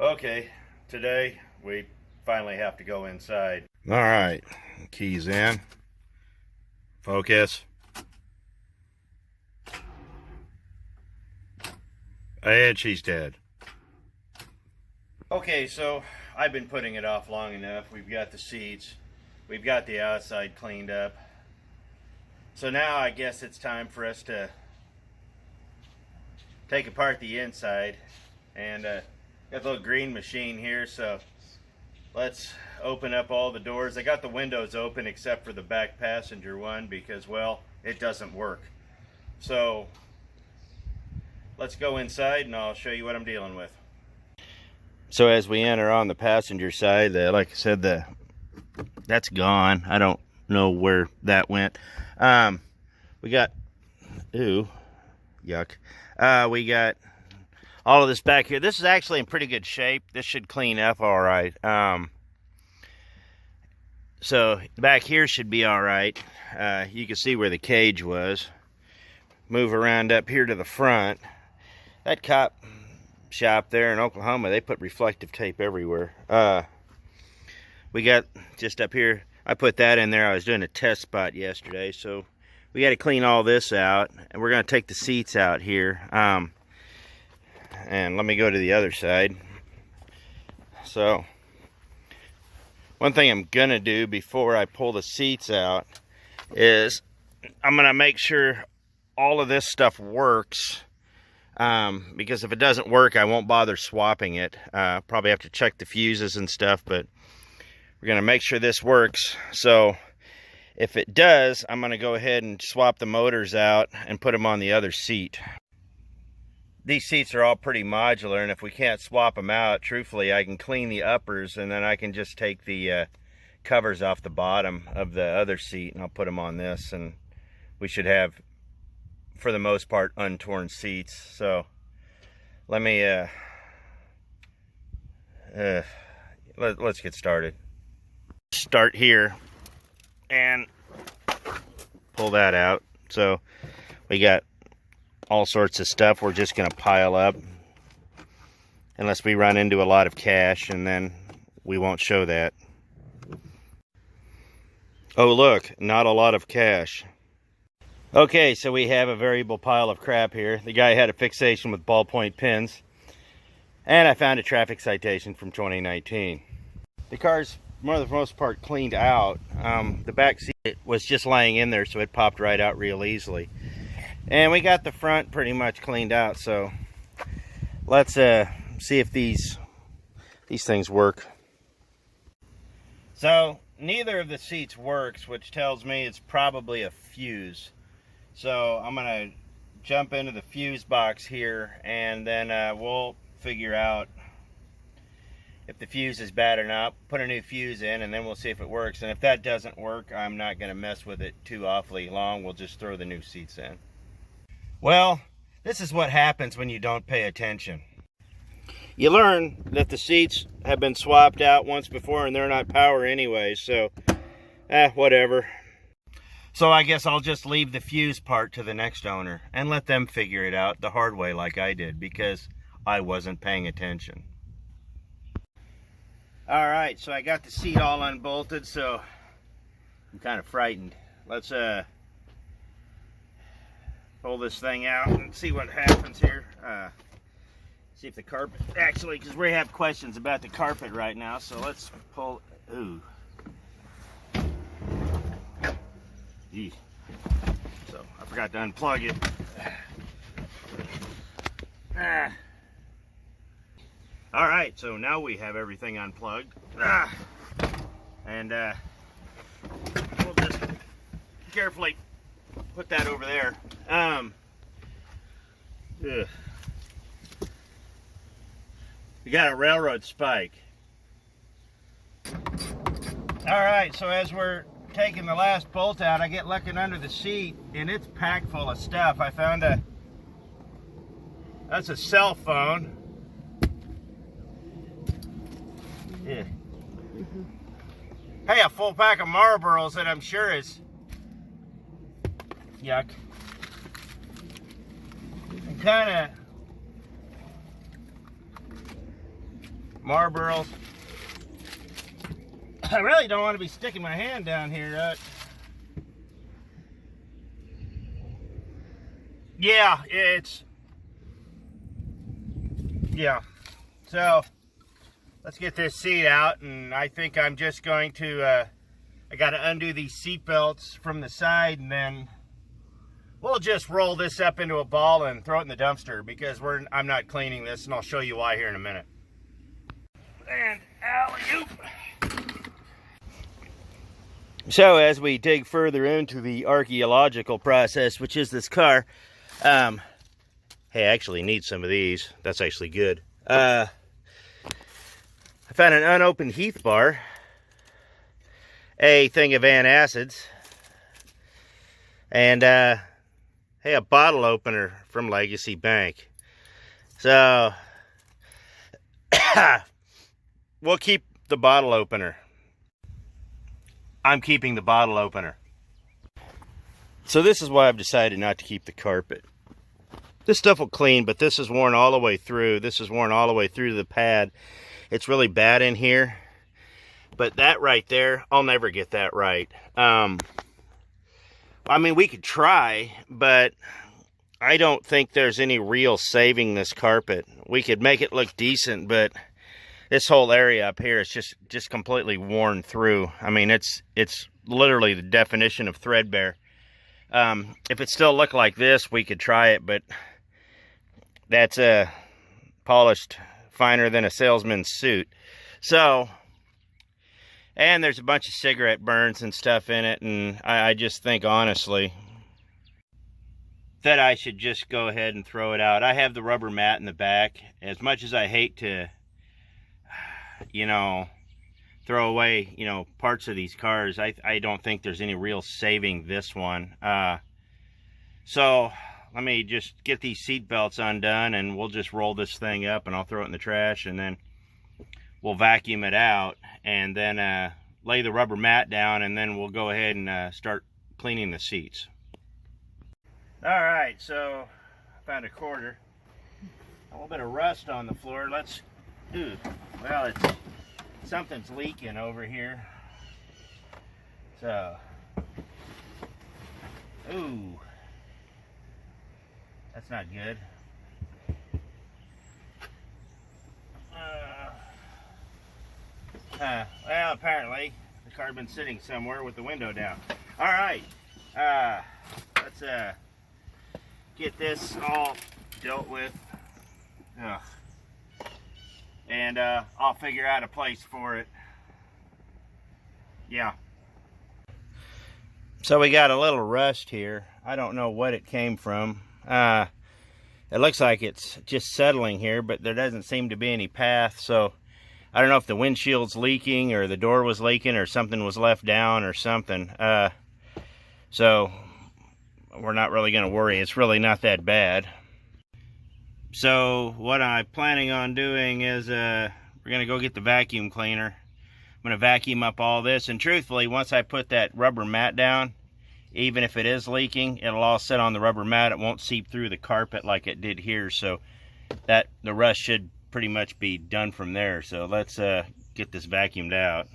Okay, today we finally have to go inside. All right, keys in. Focus. And she's dead. Okay, so I've been putting it off long enough. We've got the seats, we've got the outside cleaned up. So now I guess it's time for us to take apart the inside. And got the little green machine here, so let's open up all the doors. I got the windows open except for the back passenger one because, well, it doesn't work. So let's go inside and I'll show you what I'm dealing with. So as we enter on the passenger side, like I said, that's gone. I don't know where that went. We got, ooh, yuck. We got all of this back here. This is actually in pretty good shape. This should clean up all right. So back here should be all right. You can see where the cage was. Move around up here to the front. That cop shop there in Oklahoma, they put reflective tape everywhere. We got just up here, I put that in there. I was doing a test spot yesterday, so we got to clean all this out, and we're going to take the seats out here. And let me go to the other side. So one thing I'm going to do before I pull the seats out is I'm going to make sure all of this stuff works. Because if it doesn't work, I won't bother swapping it. Probably have to check the fuses and stuff, but we're going to make sure this works. So if it does, I'm going to go ahead and swap the motors out and put them on the other seat. These seats are all pretty modular, and if we can't swap them out, truthfully, I can clean the uppers, and then I can just take the covers off the bottom of the other seat, and I'll put them on this, and we should have, for the most part, untorn seats. So let me let's get started. Start here and pull that out. So we got all sorts of stuff we're just going to pile up unless we run into a lot of cash, and then we won't show that. Oh look, not a lot of cash. Okay, so we have a variable pile of crap here. The guy had a fixation with ballpoint pins, and I found a traffic citation from 2019. The car's, for the most part, cleaned out. The back seat was just laying in there, so it popped right out real easily. And we got the front pretty much cleaned out, so let's see if these things work. So neither of the seats works, which tells me it's probably a fuse. So I'm going to jump into the fuse box here, and then we'll figure out if the fuse is bad or not, put a new fuse in, and then we'll see if it works. And if that doesn't work, I'm not going to mess with it too awfully long. We'll just throw the new seats in. Well, this is what happens when you don't pay attention. You learn that the seats have been swapped out once before, and they're not power anyway, so whatever. So I guess I'll just leave the fuse part to the next owner and let them figure it out the hard way like I did, because I wasn't paying attention. All right, so I got the seat all unbolted, so I'm kind of frightened. Let's pull this thing out and see what happens here. See if the carpet, actually, because we have questions about the carpet right now, so let's pull, ooh. Gee. So I forgot to unplug it. All right, so now we have everything unplugged. And we'll just carefully put that over there. We got a railroad spike. All right, so as we're taking the last bolt out, I get looking under the seat, and it's packed full of stuff. I found that's a cell phone. Yeah. Hey, a full pack of Marlboros that I'm sure is yuck. And kind of Marlboros. I really don't want to be sticking my hand down here. Yeah, yeah. So let's get this seat out, and I think I'm just going to, I got to undo these seat belts from the side, and then we'll just roll this up into a ball and throw it in the dumpster, because I'm not cleaning this, and I'll show you why here in a minute. And alley-oop. So as we dig further into the archaeological process, which is this car, hey, I actually need some of these. That's actually good. I found an unopened Heath bar, a thing of antacids, and hey, a bottle opener from Legacy Bank. So we'll keep the bottle opener. I'm keeping the bottle opener. So this is why I've decided not to keep the carpet. This stuff will clean, but this is worn all the way through. This is worn all the way through to the pad. It's really bad in here. But that right there, I'll never get that right. I mean, we could try, but I don't think there's any real saving this carpet. We could make it look decent, but this whole area up here is just completely worn through. I mean, it's literally the definition of threadbare. If it still looked like this, we could try it, but that's polished finer than a salesman's suit. So, and there's a bunch of cigarette burns and stuff in it, and I just think, honestly, that I should just go ahead and throw it out. I have the rubber mat in the back. As much as I hate to, you know, throw away, you know, parts of these cars, I don't think there's any real saving this one. So let me just get these seat belts undone, and we'll just roll this thing up, and I'll throw it in the trash, and then we'll vacuum it out, and then lay the rubber mat down, and then we'll go ahead and start cleaning the seats. All right, so I found a quarter. A little bit of rust on the floor. Well, something's leaking over here. So, ooh, that's not good. Well, apparently the car's been sitting somewhere with the window down. All right, let's get this all dealt with. Ugh. And I'll figure out a place for it. Yeah. So we got a little rust here. I don't know what it came from. It looks like it's just settling here, but there doesn't seem to be any path. So I don't know if the windshield's leaking, or the door was leaking, or something was left down, or something. So we're not really going to worry. It's really not that bad. So what I'm planning on doing is we're going to go get the vacuum cleaner. I'm going to vacuum up all this, and truthfully, once I put that rubber mat down, even if it is leaking, it'll all sit on the rubber mat. It won't seep through the carpet like it did here, so that the rust should pretty much be done from there. So let's get this vacuumed out.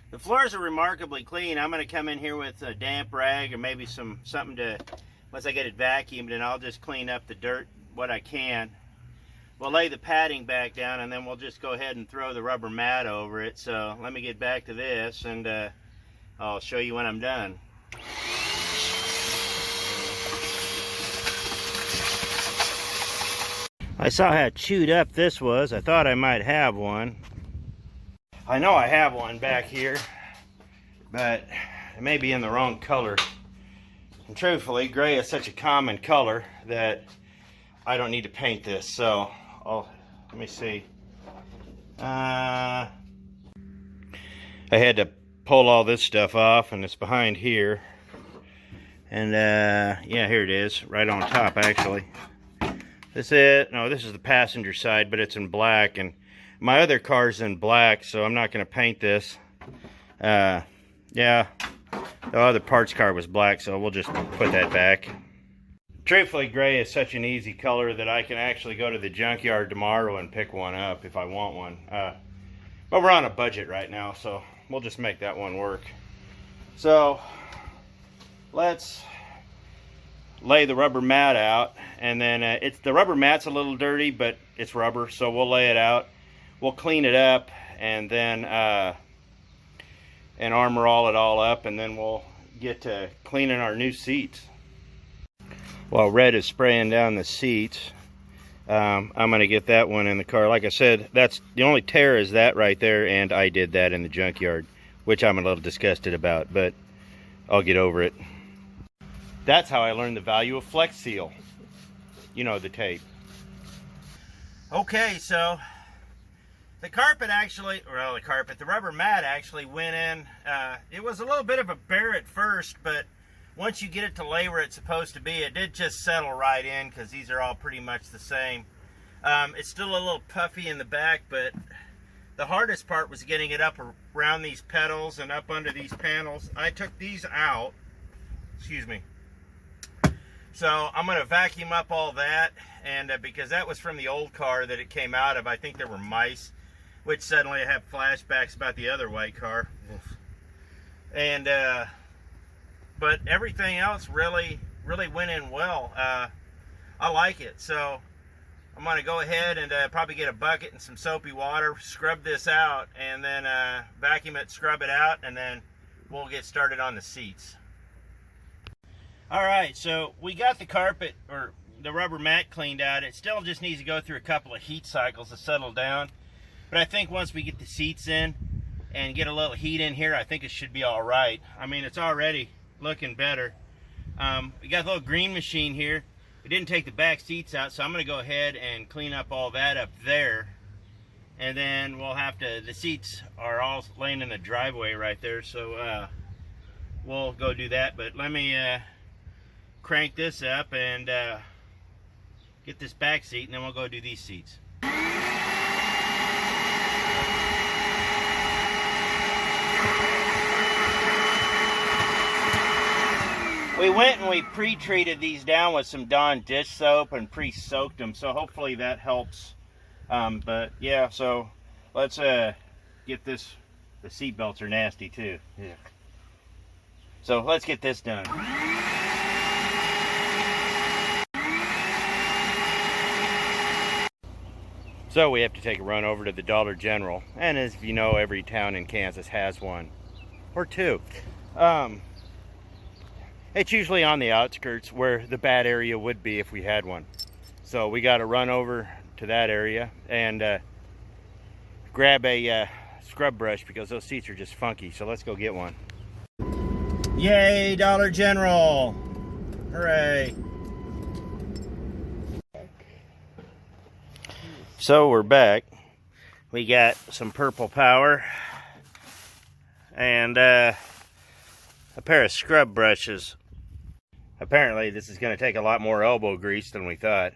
The floors are remarkably clean. I'm going to come in here with a damp rag, or maybe something to, once I get it vacuumed, and I'll just clean up the dirt what I can. We'll lay the padding back down, and then we'll just go ahead and throw the rubber mat over it. So let me get back to this, and I'll show you when I'm done. I saw how chewed up this was. I thought I might have one. I know I have one back here, but it may be in the wrong color. And truthfully, gray is such a common color that I don't need to paint this. So let me see. I had to pull all this stuff off, and it's behind here. And yeah, here it is, right on top actually. This is the passenger side, but it's in black, and my other car's in black, so I'm not going to paint this. Yeah, the other parts car was black, so we'll just put that back. Truthfully, gray is such an easy color that I can actually go to the junkyard tomorrow and pick one up if I want one. But we're on a budget right now, so we'll just make that one work. So let's lay the rubber mat out, and then the rubber mat's a little dirty, but it's rubber, so we'll lay it out. We'll clean it up, and then and armor all it all up, and then we'll get to cleaning our new seats. While Red is spraying down the seats, I'm gonna get that one in the car. Like I said, that's the only tear is that right there, and I did that in the junkyard, which I'm a little disgusted about, but I'll get over it. That's how I learned the value of Flex Seal. You know, the tape. Okay, so the carpet actually, well, the rubber mat actually went in. It was a little bit of a bear at first, but once you get it to lay where it's supposed to be, it did just settle right in, because these are all pretty much the same. It's still a little puffy in the back, but the hardest part was getting it up around these pedals and up under these panels. I took these out, excuse me. So I'm going to vacuum up all that, and because that was from the old car that it came out of. I think there were mice, which suddenly I have flashbacks about the other white car. And but everything else really went in well. I like it, so I'm going to go ahead and probably get a bucket and some soapy water, scrub this out, and then vacuum it, scrub it out, and then we'll get started on the seats. Alright, so we got the carpet, or the rubber mat, cleaned out. It still just needs to go through a couple of heat cycles to settle down. But I think once we get the seats in and get a little heat in here, I think it should be alright. I mean, it's already looking better. We got a little green machine here. We didn't take the back seats out, so I'm going to go ahead and clean up all that up there. And then we'll have to, the seats are all laying in the driveway right there, so we'll go do that. But let me crank this up and get this back seat, and then we'll go do these seats. We went and we pre-treated these down with some Dawn dish soap and pre-soaked them, so hopefully that helps. But yeah, so let's get this. The seat belts are nasty too. Yeah. So let's get this done. So we have to take a run over to the Dollar General, and as you know, every town in Kansas has one or two. It's usually on the outskirts where the bad area would be if we had one. So we got to run over to that area and grab a scrub brush, because those seats are just funky. So let's go get one. Yay, Dollar General! Hooray! So we're back. We got some Purple Power and a pair of scrub brushes. Apparently this is going to take a lot more elbow grease than we thought,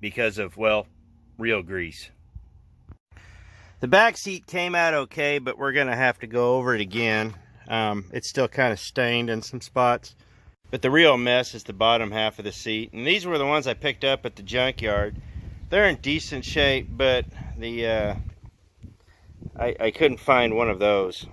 because of, well, real grease. The back seat came out okay, but we're going to have to go over it again. It's still kind of stained in some spots. But the real mess is the bottom half of the seat. And these were the ones I picked up at the junkyard. They're in decent shape, but the I couldn't find one of those.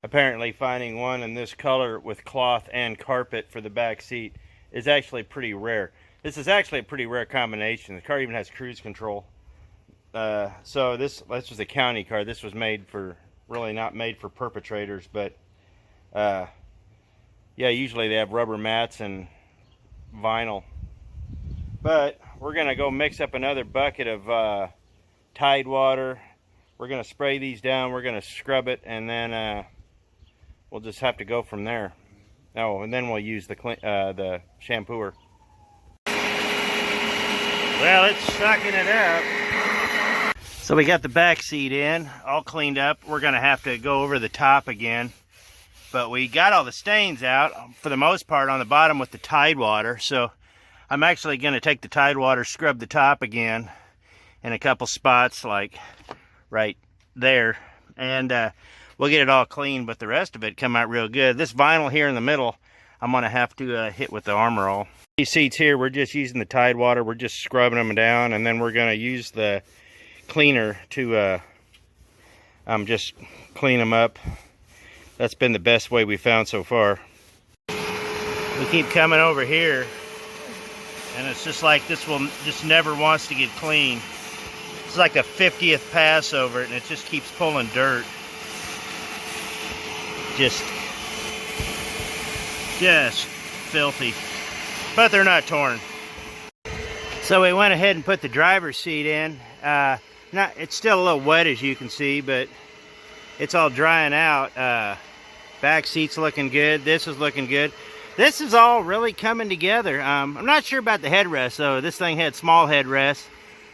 Apparently finding one in this color with cloth and carpet for the back seat is actually pretty rare. This is actually a pretty rare combination. The car even has cruise control. So this was a county car. This was made for, really not made for perpetrators, but yeah, usually they have rubber mats and vinyl. But we're gonna go mix up another bucket of Tide water. We're gonna spray these down, we're gonna scrub it, and then we'll just have to go from there. Oh, and then we'll use the shampooer. Well, it's sucking it up. So we got the back seat in, all cleaned up. We're gonna have to go over the top again. But we got all the stains out, for the most part, on the bottom with the Tide water. So I'm actually gonna take the Tide water, scrub the top again in a couple spots, like right there. And we'll get it all clean, but the rest of it come out real good. This vinyl here in the middle, I'm gonna have to hit with the Armor All. These seats here, we're just using the Tide water. We're just scrubbing them down, and then we're gonna use the cleaner to just clean them up. That's been the best way we found so far. We keep coming over here, and it's just like this will just never wants to get clean. It's like the 50th pass over it, and it just keeps pulling dirt. Just filthy. But they're not torn. So we went ahead and put the driver's seat in. It's still a little wet, as you can see, but it's all drying out. Back seat's looking good. This is looking good. This is all really coming together. I'm not sure about the headrest, though. This thing had small headrests,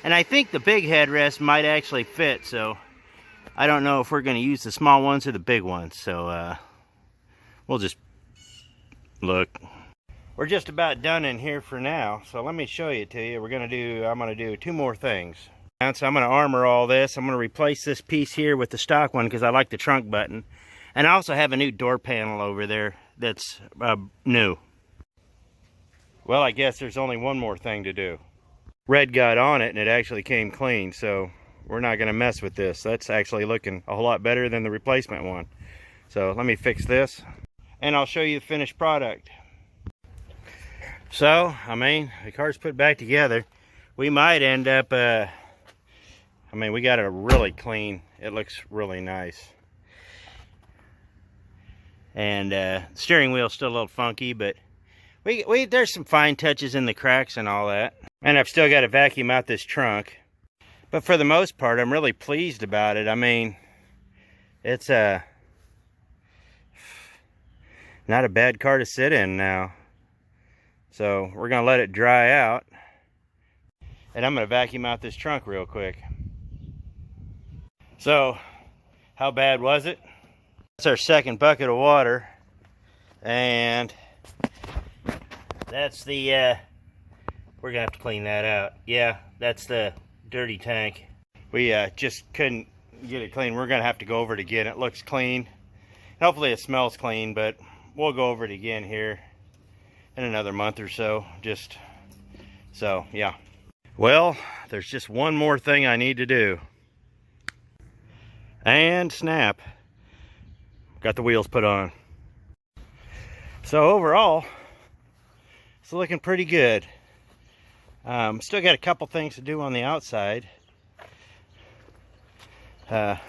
and I think the big headrest might actually fit. So I don't know if we're going to use the small ones or the big ones. So we'll just look. We're just about done in here for now, so let me show you to you. I'm gonna do 2 more things. So I'm gonna armor all this. I'm gonna replace this piece here with the stock one because I like the trunk button. And I also have a new door panel over there that's new. Well, I guess there's only one more thing to do. Red got on it and it actually came clean, so we're not gonna mess with this. That's actually looking a whole lot better than the replacement one. So let me fix this and I'll show you the finished product. So, I mean, the car's put back together. We might end up, we got it really clean. It looks really nice. And the steering wheel's still a little funky, but there's some fine touches in the cracks and all that. And I've still got to vacuum out this trunk. But for the most part, I'm really pleased about it. I mean, it's not a bad car to sit in now. So we're gonna let it dry out, and I'm gonna vacuum out this trunk real quick. So, how bad was it? That's our second bucket of water, and that's the, we're gonna have to clean that out. Yeah, that's the dirty tank. We just couldn't get it clean. We're gonna have to go over it again. It looks clean. Hopefully it smells clean, but we'll go over it again here in another month or so. So yeah. Well, there's just one more thing I need to do. And snap. Got the wheels put on. So overall, it's looking pretty good. Still got a couple things to do on the outside. Yeah,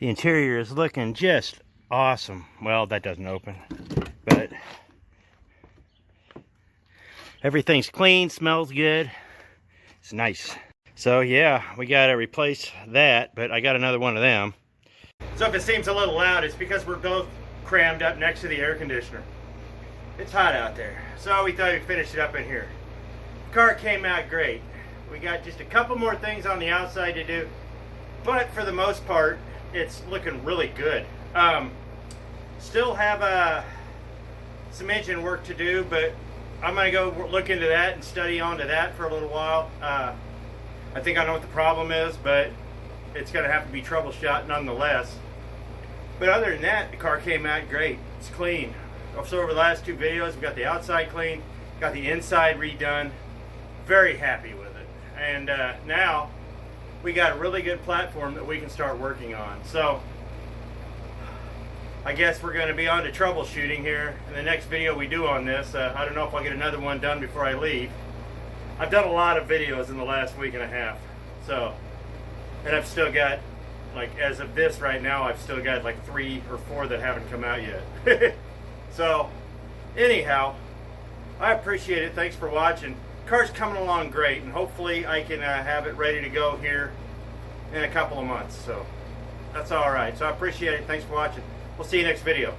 the interior is looking just awesome. Well, that doesn't open, but everything's clean, smells good. It's nice. So yeah, we gotta replace that, but I got another one of them. So if it seems a little loud, it's because we're both crammed up next to the air conditioner. It's hot out there, so we thought we'd finish it up in here. The car came out great. We got just a couple more things on the outside to do, but for the most part, it's looking really good. Still have some engine work to do, but I'm gonna go look into that and study onto that for a little while. I think I know what the problem is, but it's gonna have to be troubleshot nonetheless. But other than that, the car came out great. It's clean. So over the last 2 videos, we got the outside clean, got the inside redone. Very happy with it. And now we got a really good platform that we can start working on. So I guess we're going to be on to troubleshooting here in the next video we do on this. I don't know if I'll get another one done before I leave. I've done a lot of videos in the last week and a half. So, and I've still got, like, as of this right now, I've still got like 3 or 4 that haven't come out yet. So, anyhow, I appreciate it. Thanks for watching. Car's coming along great, and hopefully I can have it ready to go here in a couple of months. So, that's all right. So I appreciate it. Thanks for watching. We'll see you next video.